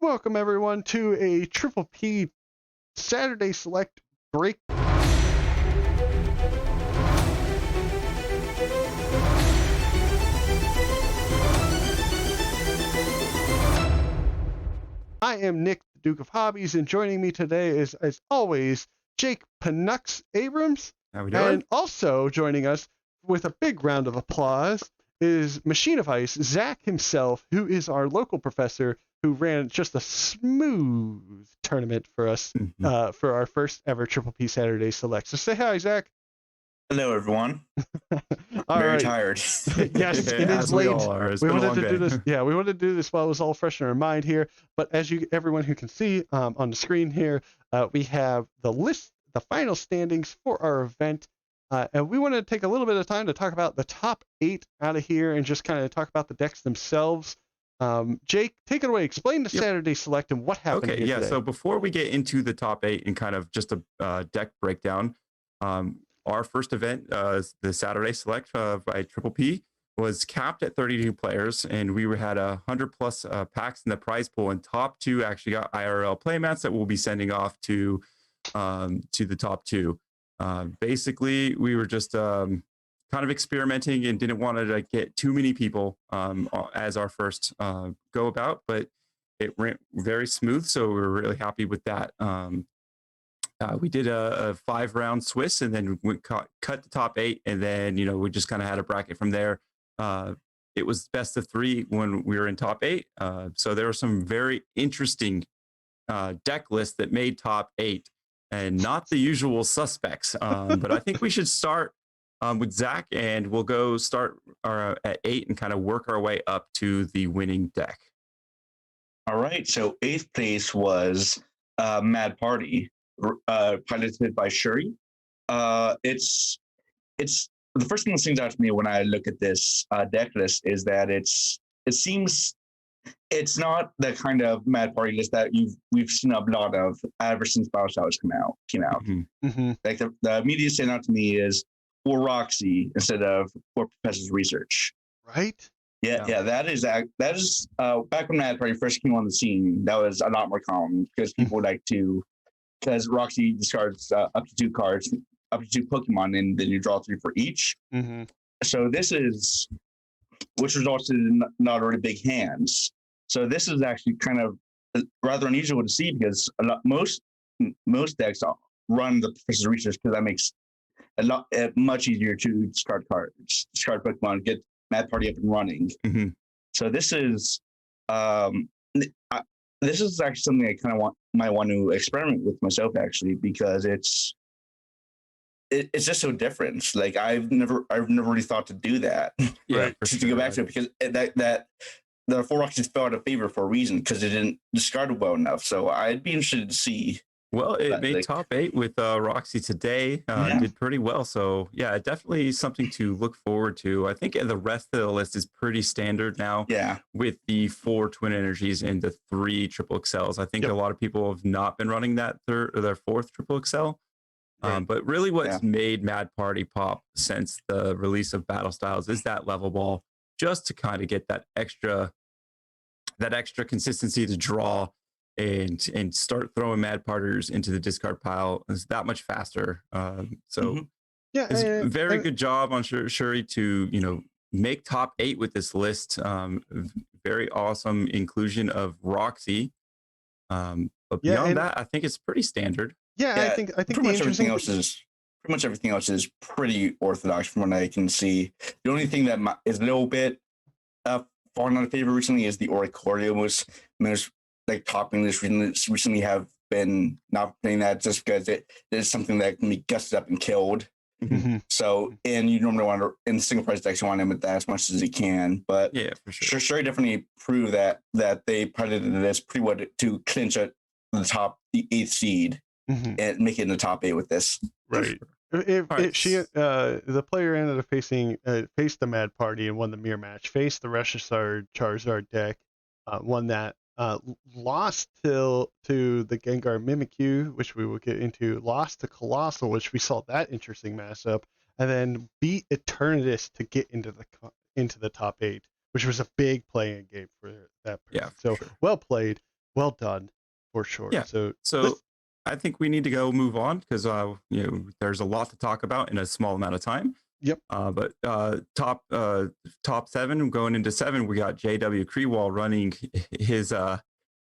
Welcome everyone to a Triple P Saturday Select break. I am Nick, the Duke of Hobbies, and joining me today is, as always, Jake Penucks Abrams. How we doing? And also joining us with a big round of applause is Machine of Ice, Zach himself, who is our local professor who ran just a smooth tournament for us for our first ever Triple P Saturday Select. So say hi, Zach. Hello, everyone. All Very right. tired. Yes, it is late. We all are. It's We been a wanted long to day. do this. Yeah, we wanted to do this while it was all fresh in our mind here. But as everyone who can see on the screen here, we have the list, the final standings for our event. And we want to take a little bit of time to talk about the top 8 out of here and just kind of talk about the decks themselves. Jake, take it away. Explain the Saturday Select and what happened here today. So before we get into the top 8 and kind of just a deck breakdown, our first event, the Saturday Select by Triple P, was capped at 32 players, and we had 100 plus packs in the prize pool, and top 2 actually got IRL playmats that we'll be sending off to the top 2. Basically, we were just kind of experimenting and didn't want to get too many people as our first go about, but it went very smooth, so we were really happy with that. We did a 5-round Swiss, and then we cut the top 8, and then we just kind of had a bracket from there. It was best of 3 when we were in top 8, so there were some very interesting deck lists that made top 8, and not the usual suspects. But I think we should start with Zach, and we'll go start at 8 and kind of work our way up to the winning deck. All right. So 8th place was Mad Party, piloted by Shuri. It's the first thing that stands out to me when I look at this deck list is that it seems it's not the kind of Mad Party list that we've seen a lot of ever since Battle Styles came out. Mm-hmm. Like the immediate standout to me is for Roxy instead of for Professor's Research. Right? Yeah, that is back when Mad Party first came on the scene. That was a lot more common because people like to, because Roxy discards up to 2 cards, up to 2 Pokemon, and then you draw 3 for each. Mm-hmm. So this is, which results in not already big hands. So this is actually kind of rather unusual to see because most decks run the Professor's Research because that makes much easier to discard cards, discard Pokemon, get Mad Party up and running. Mm-hmm. So this is actually something I kind of might want to experiment with myself actually, because it's just so different. Like I've never really thought to do that. Yeah, to go back to it, because that the 4 Roxys fell out of favor for a reason because it didn't discard well enough. So I'd be interested to see. Well, it made top 8 with Roxy today. Did pretty well. So, yeah, definitely something to look forward to. I think the rest of the list is pretty standard now. Yeah. With the 4 Twin Energies and the 3 Triple XLs. I think a lot of people have not been running that their 4th Triple XL. Right. But really what's made Mad Party pop since the release of Battle Styles is that level ball, just to kind of get that extra consistency to draw and start throwing Mad Parters into the discard pile is that much faster. It's a very good job on Shuri to make top 8 with this list. Very awesome inclusion of Roxy. But beyond that, I think it's pretty standard. I think pretty much everything else is pretty orthodox from what I can see. The only thing that is a little bit fallen out of favor recently is the Oricorio most like topping this recently have been not playing that just because it is something that can be gusted up and killed. Mm-hmm. So, and you normally want to, in single price decks, you want to limit that as much as you can. But yeah, for sure. Sure, definitely prove that they piloted this pretty well to clinch the 8th seed and make it in the top 8 with this. Right. The player ended up faced the Mad Party and won the mirror match, faced the Charizard deck, won that, lost to the Gengar Mimikyu, which we will get into, lost to Colossal, which we saw that interesting matchup, and then beat Eternatus to get into the top 8, which was a big playing game for that person. Yeah, so sure. Well played. well done for sure. Yeah. So So I think we need to go move on because there's a lot to talk about in a small amount of time. Yep. But top 7 going into 7, we got JW Creewall running his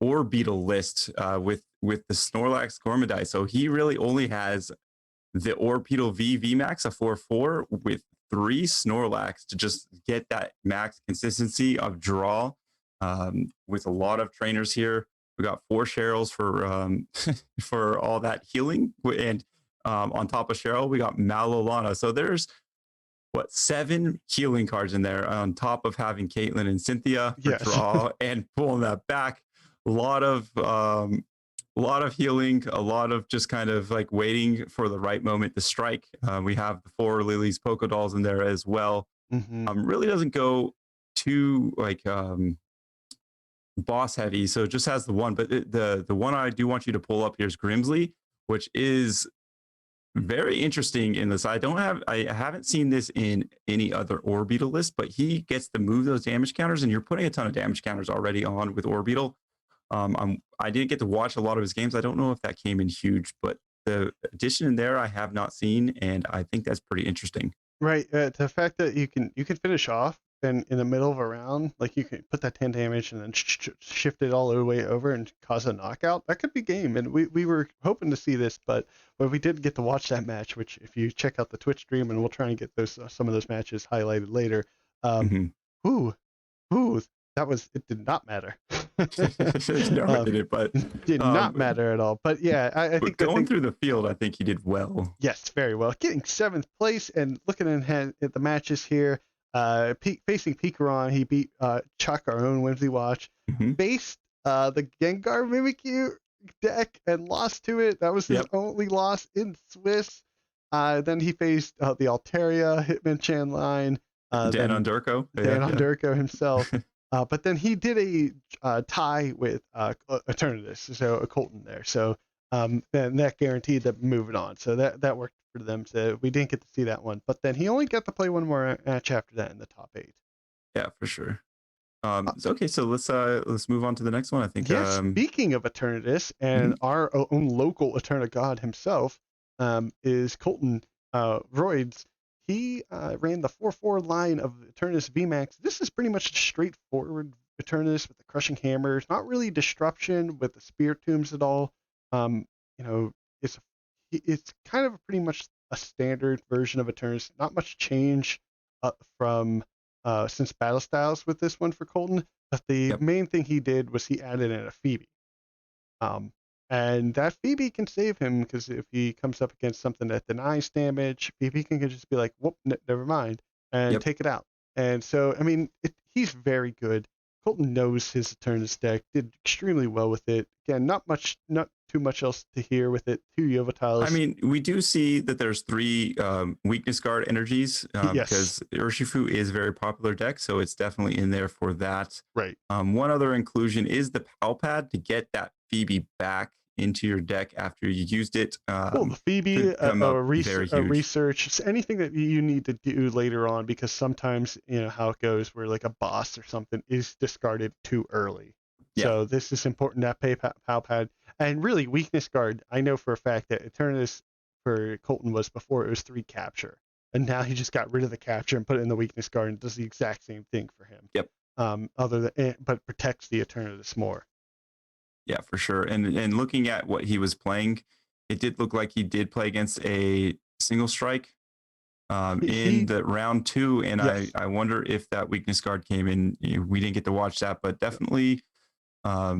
orbital list with the Snorlax Gormodile. So he really only has the orbital VMAX, a 4/4 with 3 Snorlax to just get that max consistency of draw. With a lot of trainers here, we got 4 Cheryls for for all that healing, and on top of Cheryl, we got Malolana. So there's 7 healing cards in there on top of having Caitlyn and Cynthia for yes. draw and pulling that back. A lot of healing, a lot of just kind of like waiting for the right moment to strike. We have the 4 Lily's Poké Dolls in there as well. Really doesn't go too like boss heavy, so it just has the one. But the one I do want you to pull up here is Grimsley, which is very interesting in this. I haven't seen this in any other orbital list, but he gets to move those damage counters, and you're putting a ton of damage counters already on with orbital. I didn't get to watch a lot of his games. I don't know if that came in huge, but the addition in there I have not seen, and I think that's pretty interesting. Right. The fact that you can finish off and in the middle of a round, like you can put that 10 damage and then shift it all the way over and cause a knockout. That could be game. And we were hoping to see this, but we did get to watch that match, which if you check out the Twitch stream, and we'll try and get those some of those matches highlighted later. Ooh, it did not matter. No, did it, but did not matter at all. But yeah, I think going through the field, I think he did well. Yes, very well. Getting 7th place, and looking at the matches here, facing Pikaron, he beat Chuck, our own Whimsy Watch, faced the Gengar Mimikyu deck and lost to it. That was his only loss in Swiss. Then he faced the Altaria Hitmonchan line. Dan Underco himself. But then he did a tie with Eternatus, so a Colton there. So and that guaranteed them moving on. So that worked for them. So we didn't get to see that one. But then he only got to play one more match after that in the top 8. Yeah, for sure. Okay, so let's move on to the next one. I think. Yes. Speaking of Eternatus and our own local Eterna God himself, is Colton Royds. He ran the 4/4 line of Eternatus VMAX. This is pretty much straightforward Eternatus with the crushing hammers. Not really disruption with the spear tombs at all. It's kind of pretty much a standard version of Eternatus. Not much change from since Battle Styles with this one for Colton. But the main thing he did was he added in a Phoebe. And that Phoebe can save him, because if he comes up against something that denies damage, Phoebe can just be like, whoop, never mind, and take it out. And so, I mean, he's very good. Colton knows his Eternatus deck, did extremely well with it. Again, not too much else to hear with it. 2 Yovatiles. I mean, we do see that there's 3 weakness guard energies because Urshifu is a very popular deck, so it's definitely in there for that. Right. One other inclusion is the Pal Pad to get that Phoebe back into your deck after you used it. The Phoebe, a research, anything that you need to do later on, because sometimes how it goes, where like a boss or something is discarded too early. So this is important, that Pal Pad. And really, weakness guard, I know for a fact that Eternatus for Colton was before it was 3 capture, and now he just got rid of the capture and put it in the weakness guard, and does the exact same thing for him. But protects the Eternatus more. Yeah, for sure. And looking at what he was playing, it did look like he did play against a single strike in the round 2. And I wonder if that weakness guard came in. We didn't get to watch that, but definitely a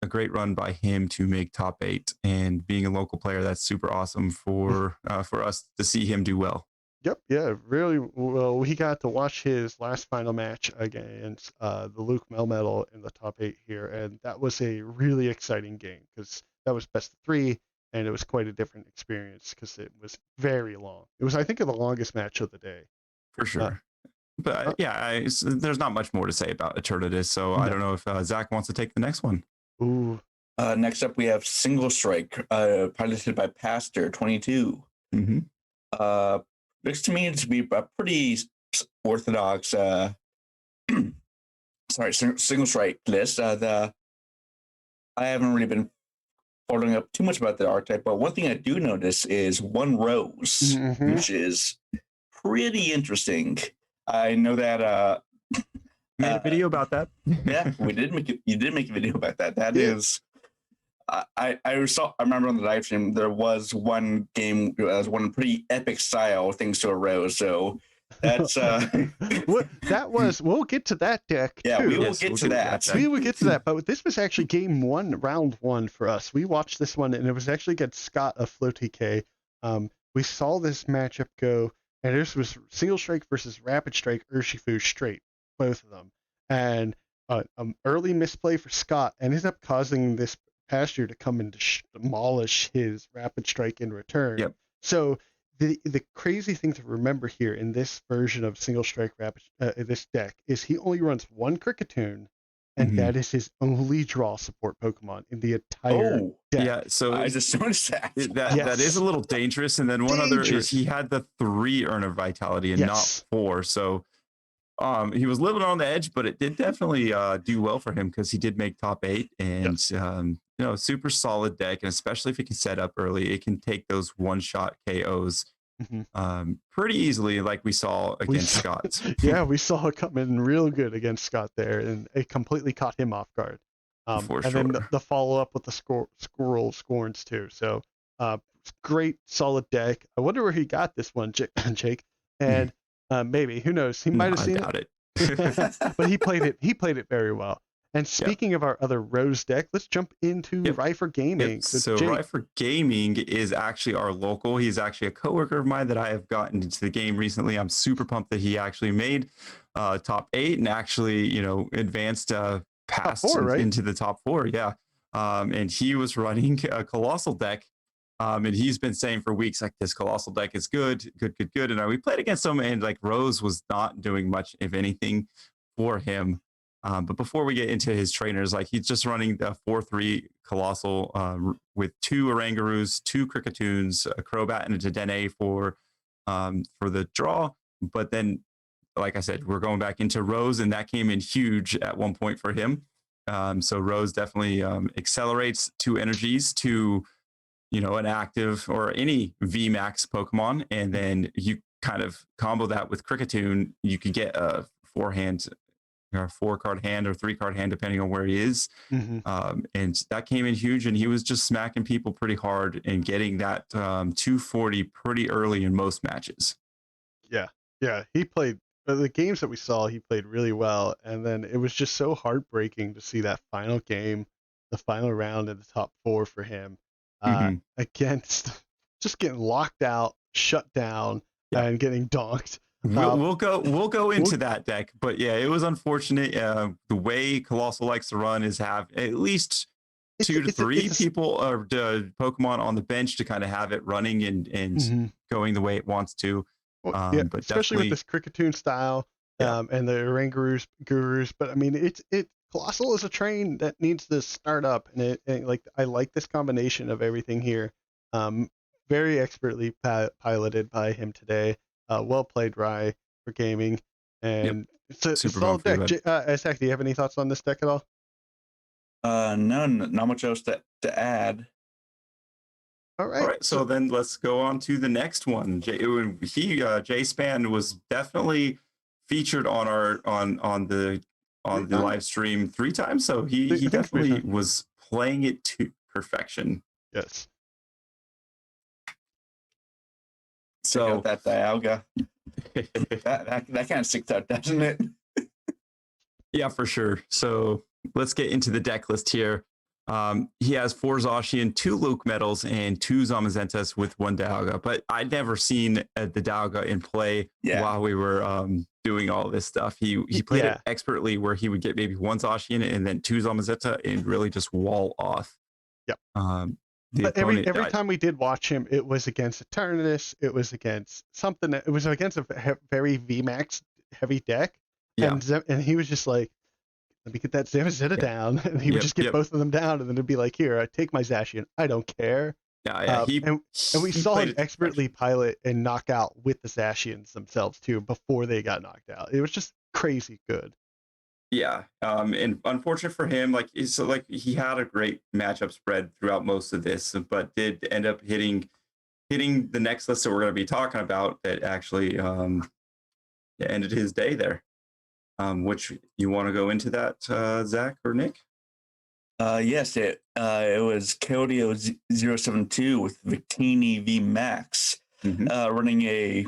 great run by him to make top 8. And being a local player, that's super awesome for us to see him do well. Yep, yeah, really well. We got to watch his last final match against the Luke Melmetal in the top 8 here, and that was a really exciting game because that was best of 3, and it was quite a different experience because it was very long. It was, I think, the longest match of the day. For sure. There's not much more to say about Eternatus, so I don't know if Zach wants to take the next one. Ooh. Next up, we have Single Strike, piloted by Pastor 22. Looks to me to be a pretty orthodox single strike list. I haven't really been following up too much about the archetype, but one thing I do notice is one rose, Mm-hmm. which is pretty interesting. I know that Made a video about that. yeah, we did make it. You did make a video about that. That Yeah. is, I remember on the live stream there was one game that was one pretty epic style thanks to a rose. So that's that was. We'll get to that deck yeah, too. we will Yes, get we'll to get to that. that We would get to that, but this was actually game one, round one for us. We watched this one, and it was actually against Scott of FloTK. We saw this matchup go, and this was Single Strike versus Rapid Strike Urshifu straight, both of them. And early misplay for Scott ended up causing this pasture to come and demolish his Rapid Strike in return. Yep. So the crazy thing to remember here in this version of Single Strike Rapid, this deck, is he only runs one Cricketune, and that is his only draw support Pokemon in the entire deck. Yeah, so I just noticed that. that is a little dangerous. And then one other is he had the 3 Urn of Vitality and not 4. So he was living on the edge, but it did definitely do well for him because he did make top 8 and super solid deck. And especially if he can set up early, it can take those one-shot KOs pretty easily, like we saw against Scott. Yeah, we saw it come in real good against Scott there, and it completely caught him off guard. For and sure. then the follow-up with the Squirrel Scorns too. So great, solid deck. I wonder where he got this one, Jake. And maybe, who knows? He might have seen it. But he played it very well. And speaking of our other Rose deck, let's jump into Rifer Gaming. So Rifer Gaming is actually our local. He's actually a coworker of mine that I have gotten into the game recently. I'm super pumped that he actually made top 8 and actually, advanced past into the top 4. Yeah. And he was running a Colossal deck. And he's been saying for weeks, like, this Colossal deck is good. And we played against him, and like Rose was not doing much, if anything, for him. But before we get into his trainers, like, he's just running the 4-3 Colossal with 2 Orangaroos, 2 Cricketune, a Crobat, and a Dedenne for the draw. But then, like I said, we're going back into Rose, and that came in huge at one point for him. So Rose definitely accelerates 2 energies to an active or any VMAX Pokemon, and then you kind of combo that with Cricketune, you could get a 4-card hand or 3-card hand, depending on where he is. And that came in huge, and he was just smacking people pretty hard and getting that 240 pretty early in most matches. Yeah, he played the games that we saw. He played really well, and then it was just so heartbreaking to see that final game, the final round in the top 4 for him. Against just getting locked out, shut down, and getting donked. We'll go into that deck, but yeah, it was unfortunate. The way Colossal likes to run is have at least 2 to 3 people or Pokemon on the bench to kind of have it running and going the way it wants to. But especially with this Cricketune style and the Orangaroos gurus. But I mean, Colossal is a train that needs to start up, and I like this combination of everything here. Very expertly piloted by him today. Well played, Rye, for gaming, and it's a solid deck. Zach, do you have any thoughts on this deck at all? None. Not much else to add. All right. So then let's go on to the next one. J-Span was definitely featured on the live stream 3 times. So he definitely was playing it to perfection. Yes. So that Dialga, that kind of sticks out, doesn't it? Yeah, for sure. So let's get into the deck list here. He has 4 Zacian, 2 Luke Metals, and 2 Zamazentas with 1 Dialga. But I'd never seen the Dialga in play while we were doing all this stuff. He played it expertly, where he would get maybe 1 Zacian and then 2 Zamazenta and really just wall off. Yep. But every time we did watch him, it was against Eternatus. It was against something. It was against a very VMAX heavy deck. Yeah. And he was just like, let me get that Zamazenta down. And he would just get both of them down. And then it'd be like, here, I take my Zacian. I don't care. Yeah. And we saw him expertly pilot and knock out with the Zacians themselves, too, before they got knocked out. It was just crazy good. Yeah, and unfortunate for him, like he had a great matchup spread throughout most of this, but did end up hitting the next list that we're going to be talking about that actually ended his day there. Which you want to go into that, Zach or Nick? Yes, it was Keodio 072 with Victini v Max, running a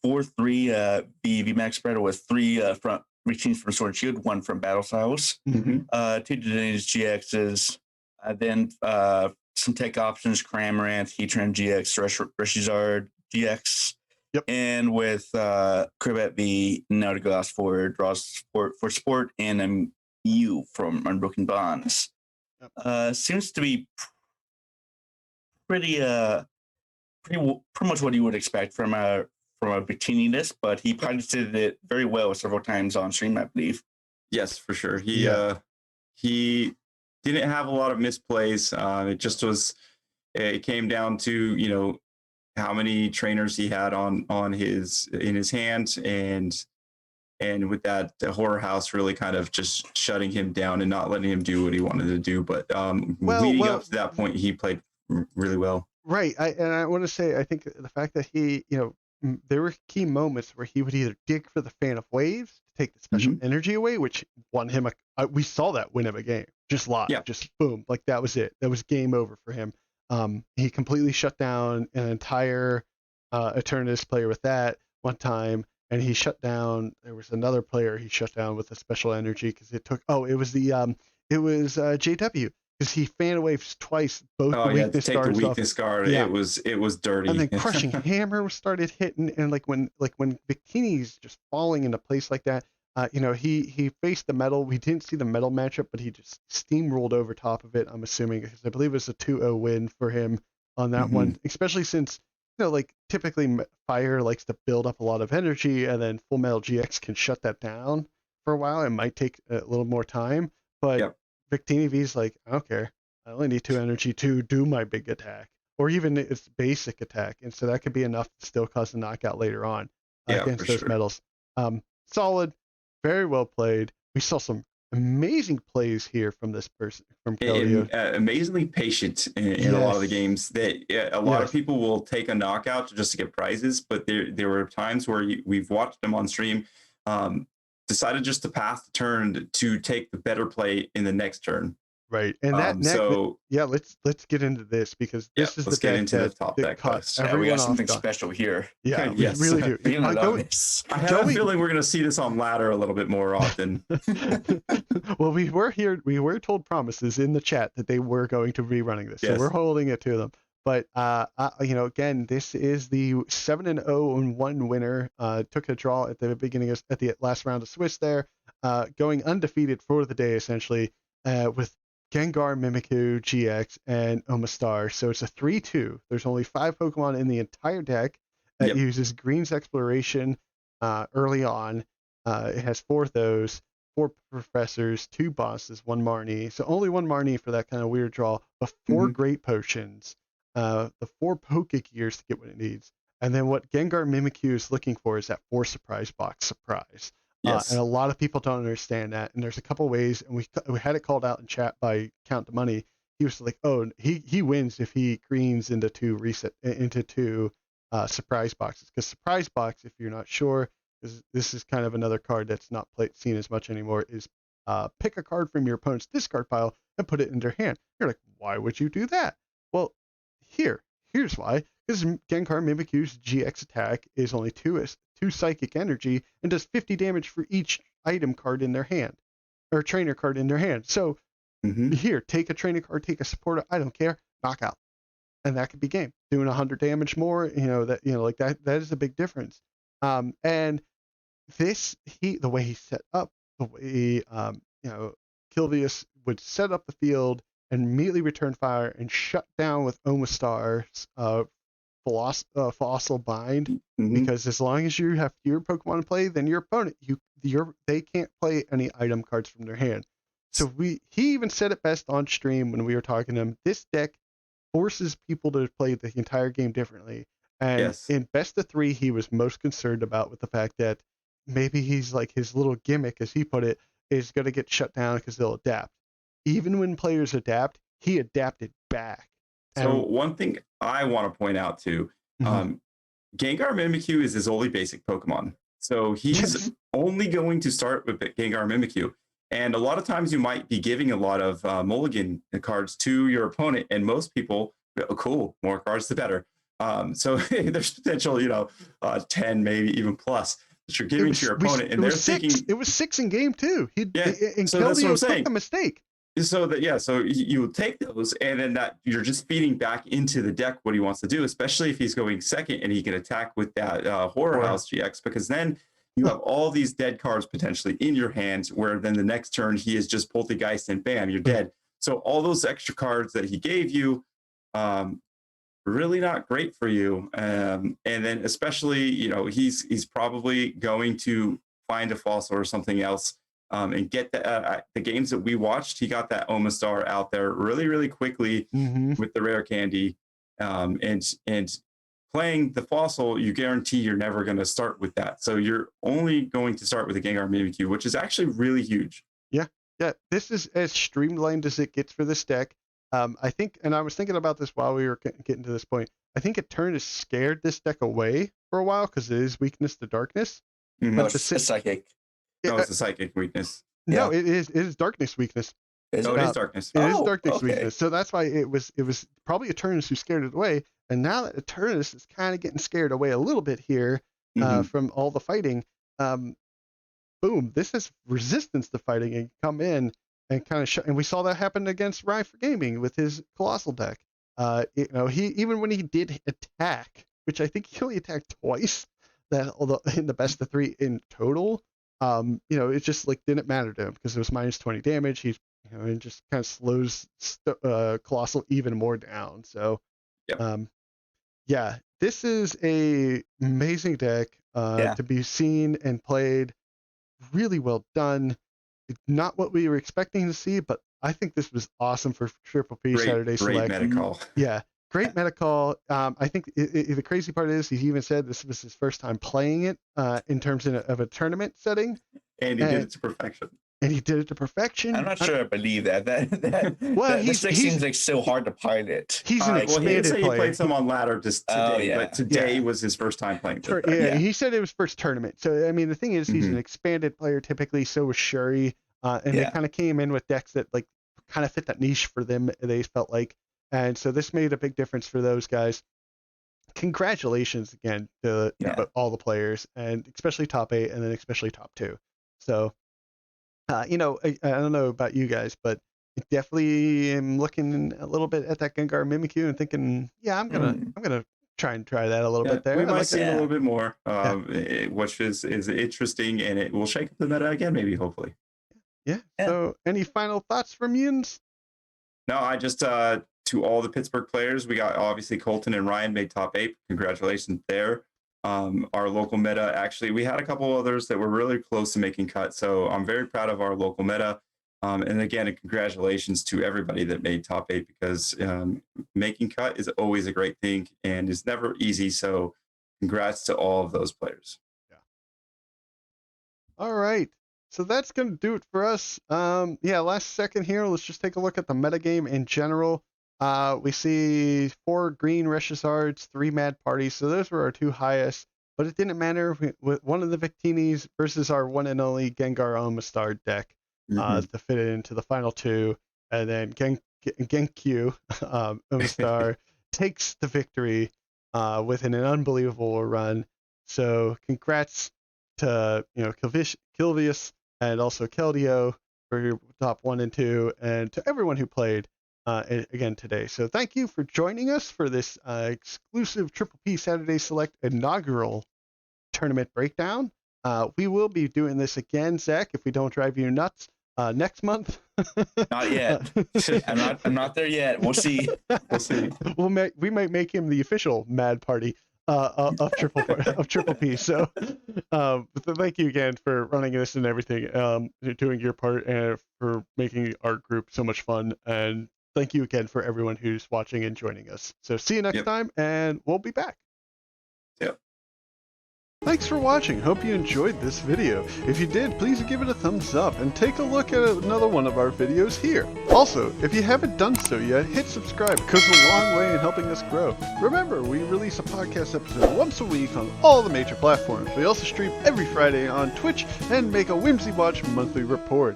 4-3 v Max spread with 3 front routines from Sword and Shield, 1 from Battle Styles, 2 Deniz GXs, then some tech options: Cramorant, Heatran GX, Reshizard GX. Yep. And with Kribbet v Nautigas for draws for sport, and Mew from Unbroken Bonds. Yep. Seems to be pretty much what you would expect from a bikini list, but he piloted it very well several times on stream, I believe. Yes, for sure. He didn't have a lot of misplays. It just was. It came down to how many trainers he had in his hand, and with that, the horror house really kind of just shutting him down and not letting him do what he wanted to do. But leading up to that point, he played really well. Right. I want to say, I think the fact that he, there were key moments where he would either dig for the fan of waves to take the special energy away, which won him we saw that win him a game, just live, just boom, like that was it. That was game over for him. He completely shut down an entire Eternatus player with that one time, and he shut down. There was another player he shut down with a special energy because it took. Oh, it was JW. Because he fan waves twice, both the weakness take the guards weakness off. guard. Yeah. It was dirty. And then crushing hammer started hitting, and when Victini's just falling into place like that, he faced the metal. We didn't see the metal matchup, but he just steamrolled over top of it. I'm assuming because I believe it was a 2-0 win for him on that one, especially since typically fire likes to build up a lot of energy, and then Full Metal GX can shut that down for a while. It might take a little more time, but Victini V's like, I don't care. I only need 2 energy to do my big attack, or even its basic attack, and so that could be enough to still cause a knockout later on against those metals. Solid, very well played. We saw some amazing plays here from this person, from Keldeo. Amazingly patient in a lot of the games. That a lot of people will take a knockout just to get prizes, but there were times where we've watched them on stream. Decided just to pass the turn to take the better play in the next turn. Right, and let's get into this because this is the deck that top deck caught everyone everyone we got off something guard. special here. Yeah, we really do. I have a feeling we're going to see this on ladder a little bit more often. Well, we were told promises in the chat that they were going to be running this, so we're holding it to them. But again, this is the 7-0-1 winner. Took a draw at the last round of Swiss there, going undefeated for the day essentially, with Gengar, Mimikyu, GX, and Omastar. So it's a 3-2. There's only 5 Pokemon in the entire deck that uses Green's Exploration early on. It has 4 of those, 4 Professors, 2 Bosses, 1 Marnie. So only 1 Marnie for that kind of weird draw, but 4 Great Potions, the 4 Pokegears to get what it needs. And then what Gengar Mimikyu is looking for is that 4 Surprise Box surprise. And a lot of people don't understand that. And there's a couple ways, and we had it called out in chat by Count the Money. He was like, "Oh, he wins if he greens into 2 surprise boxes." Because surprise box, if you're not sure, is this is kind of another card that's not seen as much anymore. Is pick a card from your opponent's discard pile and put it in their hand. You're like, why would you do that? Well, here's why. Because Gengar Mimikyu's GX attack is only 2 psychic energy and does 50 damage for each item card in their hand, or trainer card in their hand. So here, take a trainer card, take a supporter, I don't care, knockout. And that could be game. Doing 100 damage more, that is a big difference. And the way he set up, the way Kilvius would set up the field and immediately return fire and shut down with Omastar's Fossil Bind, because as long as you have fewer Pokemon to play than your opponent, they can't play any item cards from their hand. So he even said it best on stream when we were talking to him. This deck forces people to play the entire game differently. And in best of 3, he was most concerned about with the fact that maybe he's like his little gimmick, as he put it, is going to get shut down because they'll adapt. Even when players adapt, he adapted back. So And one thing I want to point out too, Mhm. Gengar Mimikyu is his only basic Pokemon. So he's Yes. only going to start with Gengar Mimikyu. And a lot of times you might be giving a lot of mulligan cards to your opponent, and most people, oh, cool, more cards the better. So there's potential, 10, maybe even plus that you're giving to your opponent, and they're thinking, It was 6 in game 2. yeah. And So that's what I'm Keldeo took saying. the mistake. So that, yeah, so you take those, and then that you're just feeding back into the deck what he wants to do, especially if he's going second and he can attack with that Horror Or House GX, because then you have all these dead cards potentially in your hands, where then the next turn he is just poltergeist and bam, you're dead. So all those extra cards that he gave you, really not great for you. And then especially, he's probably going to find a fossil or something else, and get the games that we watched. He got that Omastar out there really, really quickly Mhm. with the rare candy, and playing the fossil, you guarantee you're never going to start with that. So you're only going to start with a Gengar Mimikyu, which is actually really huge. Yeah. Yeah, this is as streamlined as it gets for this deck. I think, and I was thinking about this while we were getting to this point. I think a turn has scared this deck away for a while because it is weakness to darkness. Mhm. No, But the it's a psychic. No, yeah, it's a psychic weakness. no, Yeah. it is darkness weakness. Is No, it? it is darkness. It is Oh, darkness okay. weakness. So that's why it was probably Eternus who scared it away. And now that Eternus is kind of getting scared away a little bit here Mhm. from all the fighting, boom, this is resistance to fighting and come in and kind of and we saw that happen against Rye for Gaming with his Colossal deck. He even when he did attack, which I think he only attacked twice, that although in the best of 3 in total, it just like didn't matter to him because it was minus 20 damage. He's it just kind of slows Colossal even more down. So, Yep. yeah, this is a amazing deck Yeah. to be seen and played. Really well done. Not what we were expecting to see, but I think this was awesome for Triple P Saturday Great Select. meta call. Yeah, great meta call. I think the crazy part is he even said this was his first time playing it in terms of a tournament setting, And he did it to perfection. and he did it to perfection. I'm not sure I believe that. Well, This deck seems like so hard to pilot. He's an Well, he did expanded say he player. played some on ladder just Oh, today, yeah. but today Yeah. was his first time playing. Yeah, he said it was first tournament. So I mean, the thing is, he's Mhm. an expanded player typically. So was Shuri, and they Yeah. kind of came in with decks that like kind of fit that niche for them. They felt like, and so this made a big difference for those guys. Congratulations again to Yeah. all the players, and especially top 8, and then especially top 2. So, I don't know about you guys, but I definitely am looking a little bit at that Gengar Mimikyu and thinking, yeah, I'm gonna try that a little Yeah, bit there. we I might like see it. it a Yeah. little bit more, which is interesting, and it will shake up the meta again, maybe, hopefully. Yeah. Yeah. So, any final thoughts from Yins? No, I just to all the Pittsburgh players, we got obviously Colton and Ryan made top 8. Congratulations there. Our local meta, actually, we had a couple others that were really close to making cut. So I'm very proud of our local meta. And again, congratulations to everybody that made top 8, because making cut is always a great thing and it's never easy. So congrats to all of those players. Yeah. All right. So that's going to do it for us. Last second here, let's just take a look at the metagame in general. We see 4 green Reshizards, 3 Mad Parties. So those were our 2 highest, but it didn't matter with one of the Victinis versus our one and only Gengar Omastar deck to fit it into the final 2. And then Genkyu Omastar takes the victory with an unbelievable run. So congrats to Kilvius and also Keldeo for your top 1 and 2, and to everyone who played again today. So thank you for joining us for this exclusive Triple P Saturday Select inaugural tournament breakdown. We will be doing this again, Zach, if we don't drive you nuts next month. Not yet. I'm not there yet. We'll see. We'll see. We might make him the official Mad Party of Triple P. So, thank you again for running this and everything, doing your part, and for making our group so much fun. And thank you again for everyone who's watching and joining us. So, see you next time, and we'll be back. Yep. Thanks for watching. Hope you enjoyed this video. If you did, please give it a thumbs up and take a look at another one of our videos here. Also, if you haven't done so yet, hit subscribe. It goes a long way in helping us grow. Remember, we release a podcast episode once a week on all the major platforms. We also stream every Friday on Twitch and make a Whimsy Watch monthly report.